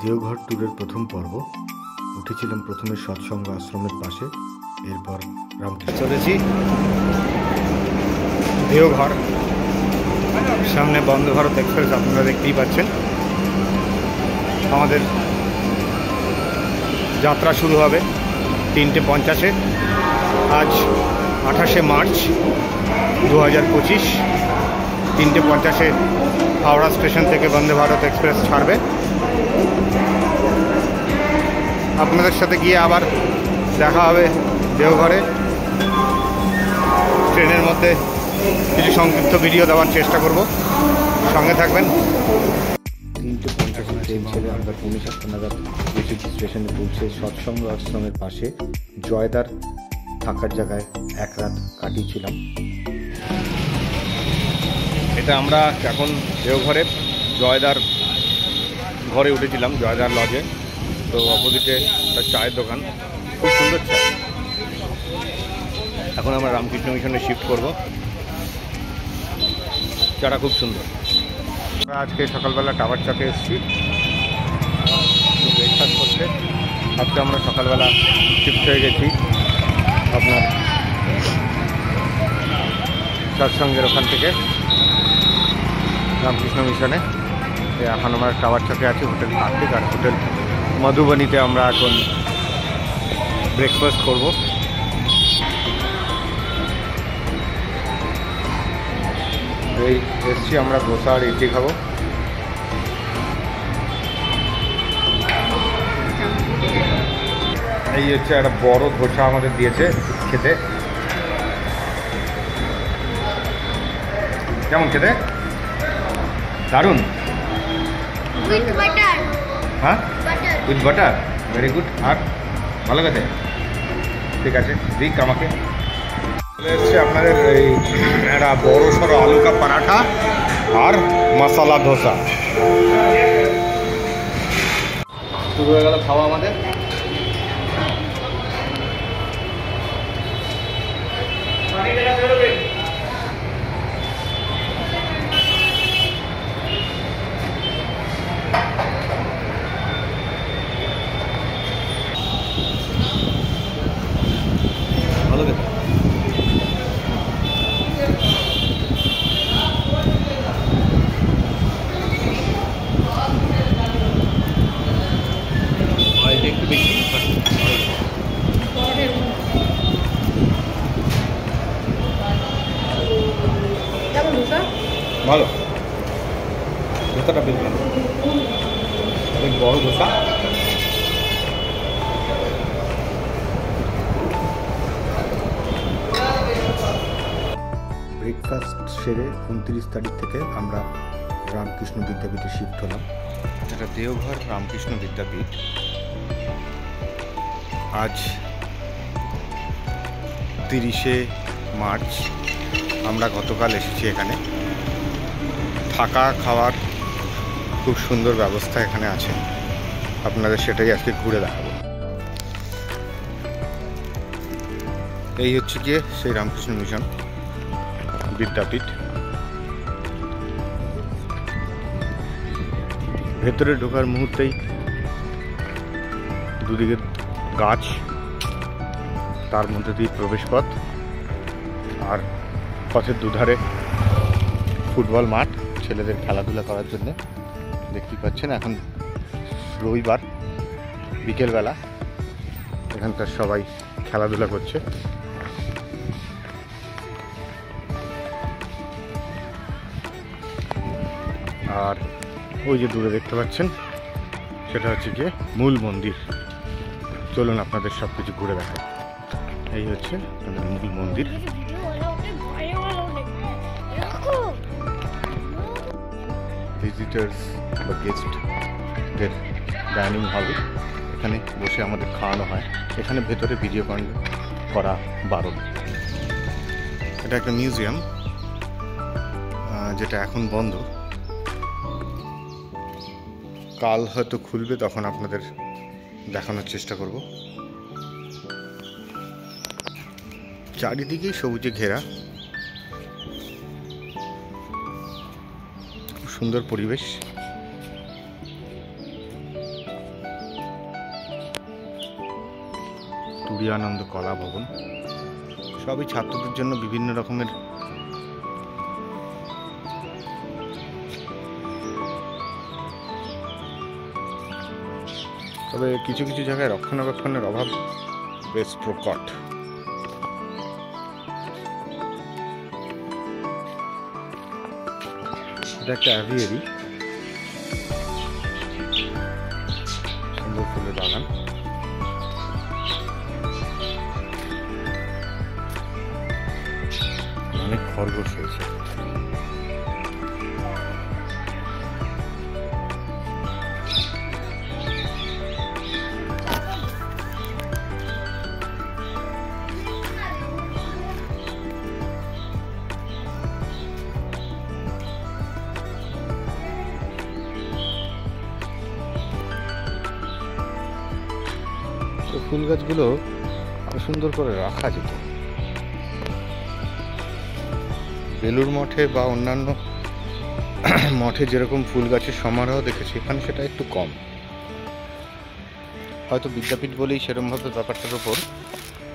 দেওঘর ট্যুরের প্রথম পর্ব। উঠেছিলাম প্রথমে সৎসঙ্গ আশ্রমের পাশে, এরপর রামকৃষ্ণ। চলেছি দেওঘর, সামনে বন্দে ভারত এক্সপ্রেস আপনারা দেখতেই পাচ্ছেন। আমাদের যাত্রা শুরু হবে 3:50-এ। আজ 28শে মার্চ 2025। 3:50-এ হাওড়া স্টেশন থেকে বন্দে ভারত এক্সপ্রেস ছাড়বে। আপনাদের সাথে গিয়ে আবার দেখা হবে দেওঘরে। ট্রেনের মধ্যে কিছু সংক্ষিপ্ত ভিডিও দেওয়ার চেষ্টা করব, সঙ্গে থাকবেন। 3:50 ট্রেন ছেড়ে আমরা 7:30 নাগাদ বিচিত্র স্টেশনে পৌঁছে সৎসঙ্গ আশ্রমের পাশে জয়দার থাকার জায়গায় এক রাত কাটিয়েছিলাম। এটা আমরা এখন দেওঘরে জয়দার ঘরে উঠেছিলাম, জয়দার লজে। তো অপোজিটে একটা চায়ের দোকান, খুব সুন্দর চা। এখন আমরা রামকৃষ্ণ মিশনে শিফট করব। চাটা খুব সুন্দর। আমরা আজকে সকালবেলা টাওয়ার চকে এসেছি ব্রেকফাস্ট করতে। আজকে আমরা সকালবেলা শিফট হয়ে গেছি আপনার সৎসঙ্গের ওখান থেকে রামকৃষ্ণ মিশনে। এখন আমরা টাওয়ার চকে আছি হোটেল কার্তিক, আর হোটেল মধুবনীতে আমরা এখন ব্রেকফাস্ট করব। এই এসছি আমরা ধোসা আর ইডলি খাবো। এই হচ্ছে একটা বড় ধোসা আমাদের দিয়েছে খেতে। কেমন খেতে? দারুণ। হ্যাঁ, উইথ বাটার, ভেরি গুড। আর ভালো খেতে? ঠিক আছে, দিক আমাকে। চলে এসছে আপনাদের এই একটা বড় সড়ো আলু কা পরাঠা আর মশলা ধোসা। শুরু হয়ে গেল খাওয়া আমাদের। ভালো খেতে। একটু বেশি ভালো। ধোসাটা বেশ ভালো, অনেক বড় ধোসা। ব্রেকফাস্ট সেরে 29 তারিখ থেকে আমরা রামকৃষ্ণ বিদ্যাপীঠে শিফট হলাম। এটা দেওঘর রামকৃষ্ণ বিদ্যাপীঠ। আজ 30শে মার্চ। আমরা গতকাল এসেছি এখানে। থাকা খাওয়ার খুব সুন্দর ব্যবস্থা এখানে আছে, আপনাদের সেটাই আজকে ঘুরে দেখাবো। এই হচ্ছে গিয়ে সেই রামকৃষ্ণ মিশন বিদ্যাপীঠ। ভেতরে ঢোকার মুহূর্তেই দুদিকে গাছ, তার মধ্যে দিয়ে প্রবেশ পথ, আর পথের দুধারে ফুটবল মাঠ ছেলেদের খেলাধুলা করার জন্য। দেখতেই পাচ্ছেন এখন রবিবার বিকেলবেলা এখানকার সবাই খেলাধুলা করছে। আর ওই যে দূরে দেখতে পাচ্ছেন সেটা হচ্ছে গিয়ে মূল মন্দির। চলুন আপনাদের সব কিছু ঘুরে দেখাই। এই হচ্ছে আপনাদের মূল মন্দির। ভিজিটার্স বা গেস্টদের ডাইনিং হলে এখানে বসে আমাদের খাওয়ানো হয়। এখানে ভেতরে ভিডিও করা বারণ। এটা একটা মিউজিয়াম যেটা এখন বন্ধ। কাল হয়তো খুলবে, তখন আপনাদের দেখানোর চেষ্টা করব। চারিদিকেই সবুজে ঘেরা, সুন্দর পরিবেশ। তুরিয়ানন্দ কলা ভবন, সবই ছাত্রদের জন্য বিভিন্ন রকমের তবে কিছু কিছু জায়গায় রক্ষণাবেক্ষণের অভাব বেশ প্রকট। এটা একটা অ্যাভিয়ারি, সুন্দর ফুলের বাগান। অনেক খরগোশ হয়েছে। ফুল গাছগুলো আরো সুন্দর করে রাখা যেত। বেলুড় মঠে বা অন্যান্য মঠে যেরকম ফুল গাছের সমারোহ দেখেছি, এখানে সেটা একটু কম। হয়তো বিদ্যাপীঠ বলেই সেরকমভাবে ব্যাপারটার উপর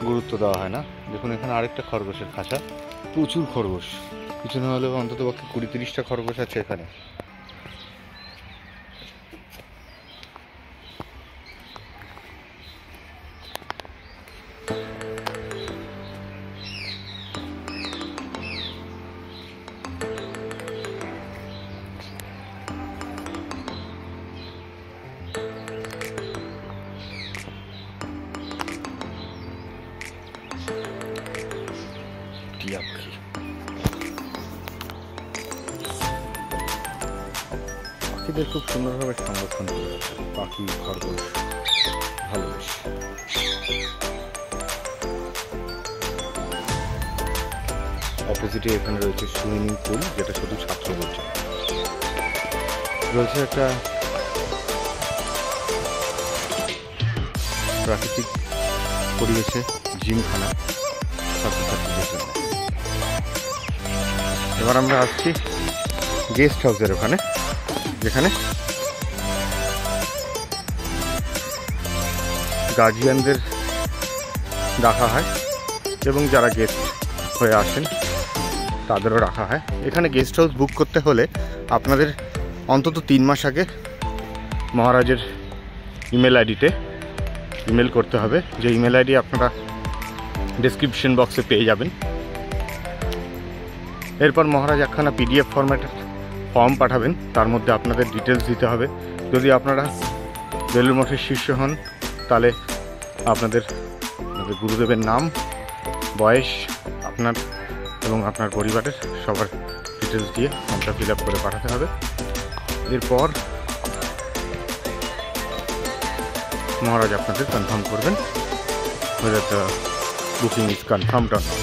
গুরুত্ব দেওয়া হয় না। দেখুন এখানে আরেকটা খরগোশের খাঁচা, প্রচুর খরগোশ, কিছু না হলেও অন্তত পক্ষে 20-30টা খরগোশ আছে এখানে। পাখিদের খুব সুন্দরভাবে সংরক্ষণ করে রাখে, পাখি খরগোশ ভালোবেস। অপোজিটে এখানে রয়েছে সুইমিং পুল, যেটা শুধু ছাত্রদের জন্য রয়েছে। একটা প্রাকৃতিক পরিবেশে জিমখানা ছাত্রছাত্রীদের জন্য। এবার আমরা আসছি গেস্ট হাউসের ওখানে, যেখানে গার্জিয়ানদের রাখা হয় এবং যারা গেস্ট হয়ে আসেন তাদেরও রাখা হয়। এখানে গেস্ট হাউস বুক করতে হলে আপনাদের অন্তত 3 মাস আগে মহারাজের ইমেল আইডিতে ইমেল করতে হবে, যে ইমেল আইডি আপনারা ডেসক্রিপশন বক্সে পেয়ে যাবেন। এরপর মহারাজ একখানা PDF ফরম্যাটের ফর্ম পাঠাবেন, তার মধ্যে আপনাদের ডিটেলস দিতে হবে। যদি আপনারা বেলুড় মঠের শিষ্য হন তাহলে আপনাদের গুরুদেবের নাম, বয়স, আপনার এবং আপনার পরিবারের সবার ডিটেলস দিয়ে ফর্মটা ফিল আপ করে পাঠাতে হবে। এরপর মহারাজ আপনাদের কনফার্ম করবেন whether the booking is confirmed or not।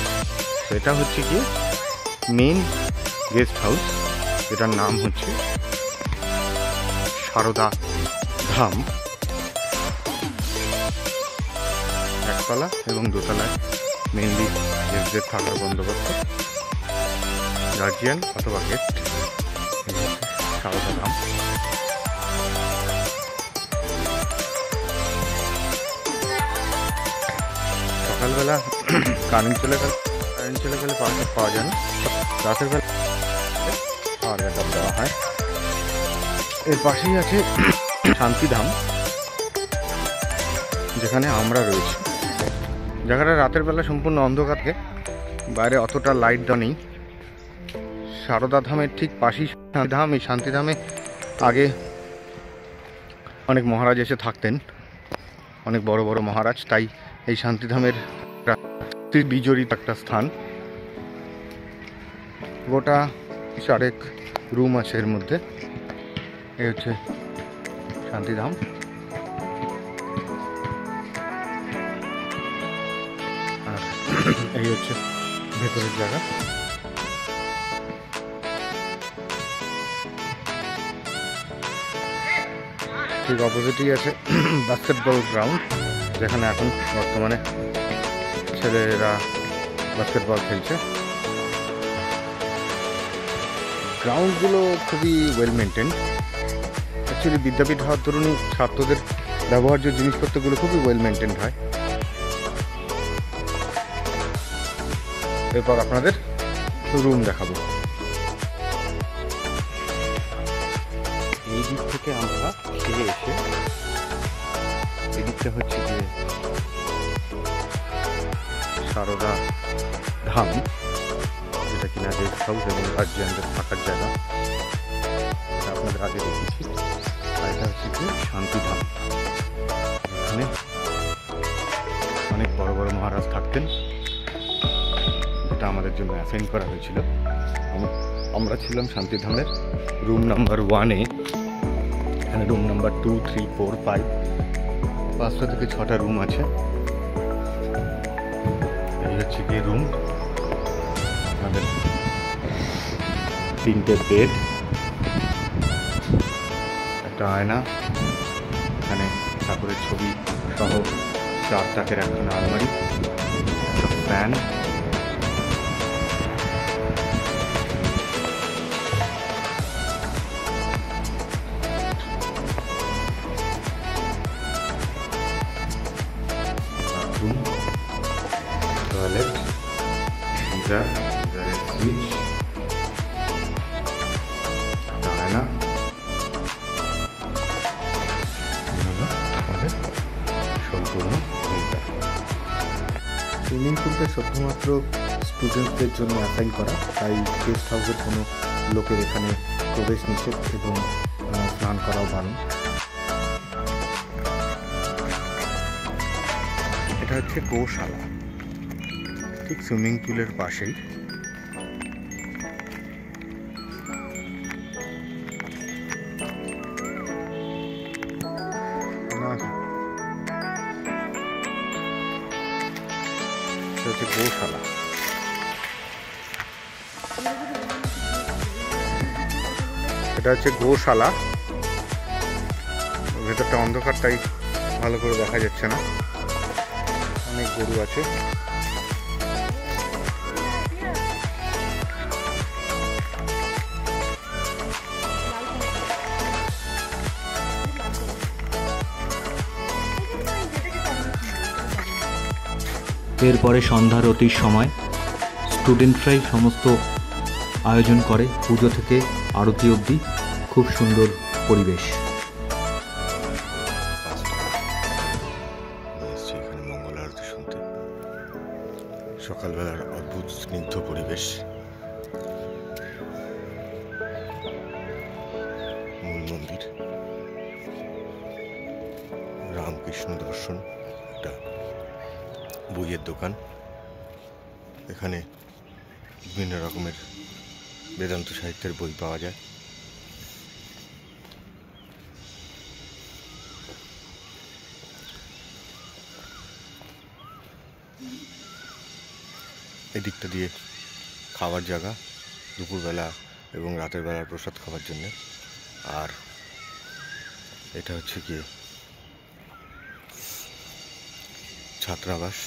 তো এটা হচ্ছে কি মেন গেস্ট হাউস, এটার নাম হচ্ছে সারদা ধাম। একতলা এবং দোতলায় মেনলি গেস্টদের থাকার বন্দোবস্ত, গার্জিয়ান অথবা গেস্ট। সারদা ধাম সকালবেলা কারেন্ট চলে গেলে পাওয়া যায় না, রাতের বেলা পাওয়ার ব্যাকআপ দেওয়া হয়। এর পাশেই আছে শান্তিধাম, যেখানে আমরা রয়েছি। জায়গাটা রাতের বেলা সম্পূর্ণ অন্ধকার থাকে, বাইরে অতটা লাইট দেওয়া নেই। সারদা ধামের ঠিক পাশেই শান্তিধাম। এই শান্তিধামে আগে অনেক মহারাজ এসে থাকতেন, অনেক বড় বড় মহারাজ, তাই এই শান্তিধামের বিজড়িত একটা স্থান। গোটা 4 রুম আছে এর মধ্যে। এই হচ্ছে শান্তিধাম। আর এই হচ্ছে ভেতরের জায়গা। ঠিক অপোজিটই আছে বাস্কেটবল গ্রাউন্ড, যেখানে এখন বর্তমানে ছেলেরা বাস্কেটবল খেলছে। গ্রাউন্ডগুলো খুবই ওয়েল মেনটেন। অ্যাকচুয়ালি বিদ্যাপীঠ হওয়ার দরুনই ছাত্রদের ব্যবহার্য জিনিসপত্রগুলো খুবই ওয়েল মেনটেন হয়। এরপর আপনাদের রুম দেখাবো। এই দিক থেকে আমরা খেয়ে এসে এদিকটা হচ্ছে যে সারদা ধাম, যেটা কিনা গেস্ট হাউস এবং গার্জিয়ানদের থাকার জায়গা, আপনাদের আগে দেখেছি। আর এটা হচ্ছে কি শান্তিধাম, এখানে অনেক বড় বড় মহারাজ থাকতেন, যেটা আমাদের জন্য অ্যাসাইন করা হয়েছিল। আমরা ছিলাম শান্তিধামের রুম নাম্বার 1-এ। এখানে রুম নাম্বার 2, 3, 4, 5, 5টা থেকে 6টা রুম আছে। এই হচ্ছে কি রুম, আমাদের 3টে বেড, একটা আয়না, এখানে ঠাকুরের ছবি সহ 4 তাকের একখানা আলমারি, একটা ফ্যান, টয়লেট, গিজার, গিজারের সুইচ, আয়না, আমাদের সম্পূর্ণ রুমটা। সুইমিং পুলটা শুধুমাত্র স্টুডেন্টদের জন্য অ্যাসাইন করা, তাই গেস্ট হাউসের কোনো লোকের এখানে প্রবেশ নিষেধ এবং স্নান করাও বারণ। এটা হচ্ছে গোশালা, ঠিক সুইমিং পুলের পাশেই। হচ্ছে গোশালা। এটা হচ্ছে গোশালা, ভেতরটা অন্ধকার তাই ভালো করে দেখা যাচ্ছে না। অনেক গরু আছে। এরপরে সন্ধ্যারতির সময় স্টুডেন্টরাই সমস্ত আয়োজন করে, পুজো থেকে আরতি অবধি। খুব সুন্দর পরিবেশ। এখানে মঙ্গল আরতি শুনতে, সকালবেলার অদ্ভুত স্নিগ্ধ পরিবেশ। মূল মন্দির, রামকৃষ্ণ দর্শন, একটা বইয়ের দোকান। এখানে বিভিন্ন রকমের বেদান্ত সাহিত্যের বই পাওয়া যায়। এদিকটা দিয়ে খাওয়ার জায়গা, দুপুরবেলা এবং রাতের বেলার প্রসাদ খাওয়ার জন্য। আর এটা হচ্ছে কি ছাত্রাবাস।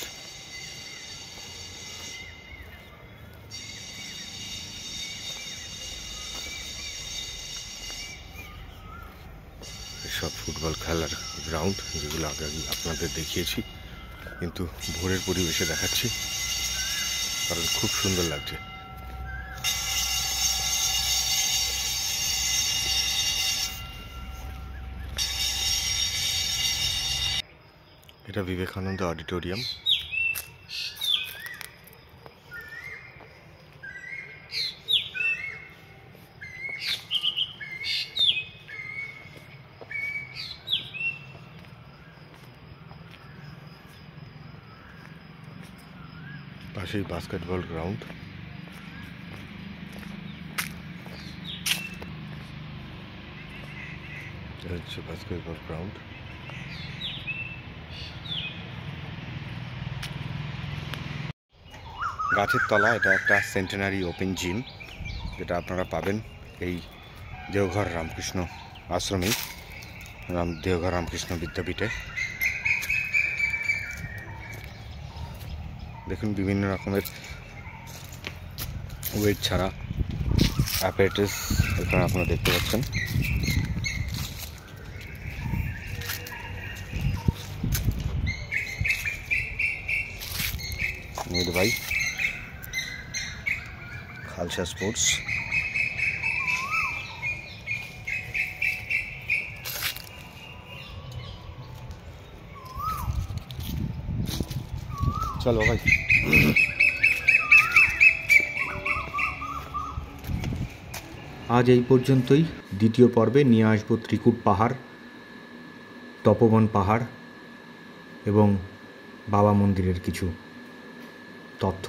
সব ফুটবল খেলার গ্রাউন্ড, যেগুলো আগে আপনাদের দেখিয়েছি, কিন্তু ভোরের পরিবেশে দেখাচ্ছি কারণ খুব সুন্দর লাগছে। এটা বিবেকানন্দ অডিটোরিয়াম। পাশেই বাস্কেটবল গ্রাউন্ড। হচ্ছে বাস্কেটবল গ্রাউন্ড। গাছের তলা এটা একটা সেন্টেনারি ওপেন জিম, যেটা আপনারা পাবেন এই দেওঘর রামকৃষ্ণ আশ্রমে, দেওঘর রামকৃষ্ণ বিদ্যাপীঠে। দেখুন বিভিন্ন রকমের ওয়েট ছাড়া অ্যাপারেটাস এখানে আপনারা দেখতে পাচ্ছেন। ভাই খালসা স্পোর্টস। চলো ভাই। আজ এই পর্যন্তই। দ্বিতীয় পর্বে নিয়ে আসবো ত্রিকুট পাহাড়, তপবন পাহাড় এবং বাবা মন্দিরের কিছু তথ্য।